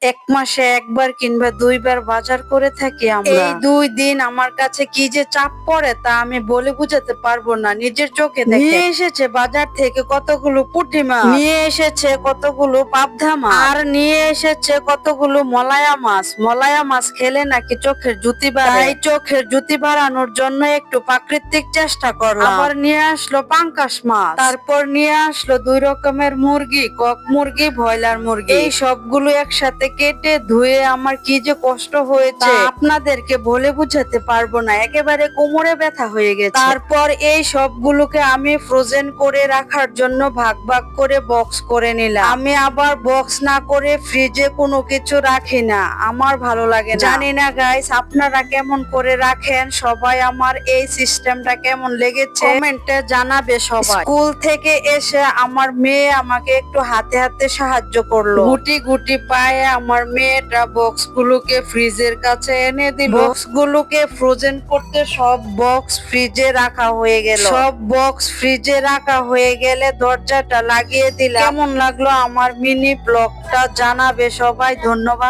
এক মাসে একবার কিংবা দুইবার বাজার করে থাকি আমরা। এই 2 দিন আমার কাছে কি যে চাপ পড়ে তা আমি বলে বুঝাতে পারবো না। নিজের চোখে নিয়ে এসেছে বাজার থেকে কতগুলো পুঁটি মাছ, নিয়ে এসেছে কতগুলো পাবদা মাছ, আর নিয়ে এসেছে কতগুলো মলায়া মাছ। মলায়া মাছ খেলে নাকি চোখের জ্যোতি বাড়ে, তাই চোখের জ্যোতি বাড়ানোর জন্য একটু প্রাকৃতিক চেষ্টা করলাম। আবার নিয়ে আসলো পাঙ্কাশ মাছ, তারপর নিয়ে আসলো 2 রকমের মুরগি, কক মুরগি, ব্রয়লার মুরগি। এই সবগুলো একসাথে কেটে ধুয়ে আমার কি যে কষ্ট হয়েছে আপনাদেরকে বলে বুঝাতে পারবো না, একেবারে কোমরে ব্যথা হয়ে গেছে। তারপর এই সবগুলোকে আমি ফ্রোজেন করে রাখার জন্য ভাগ ভাগ করে বক্স করে নিলাম। আমি আবার বক্স না করে ফ্রিজে কোনো কিছু রাখি না, আমার ভালো লাগে না। জানি না গাইস আপনারা কেমন করে রাখেন, সবাই আমার এই সিস্টেমটা কেমন লেগেছে কমেন্টে জানাবে সবাই। স্কুল থেকে এসে আমার মেয়ে আমাকে একটু হাতে হাতে সাহায্য করলো, গুটি গুটি পায়ে আমার মেয়েটা বক্স গুলোকে ফ্রিজের কাছে এনে দিল। বক্স গুলোকে ফ্রোজেন করতে সব বক্স ফ্রিজে রাখা হয়ে গেল। সব বক্স ফ্রিজে রাখা হয়ে গেলে দরজাটা লাগিয়ে দিলাম। কেমন লাগলো আমার মিনি ব্লগটা জানাবে সবাই। ধন্যবাদ।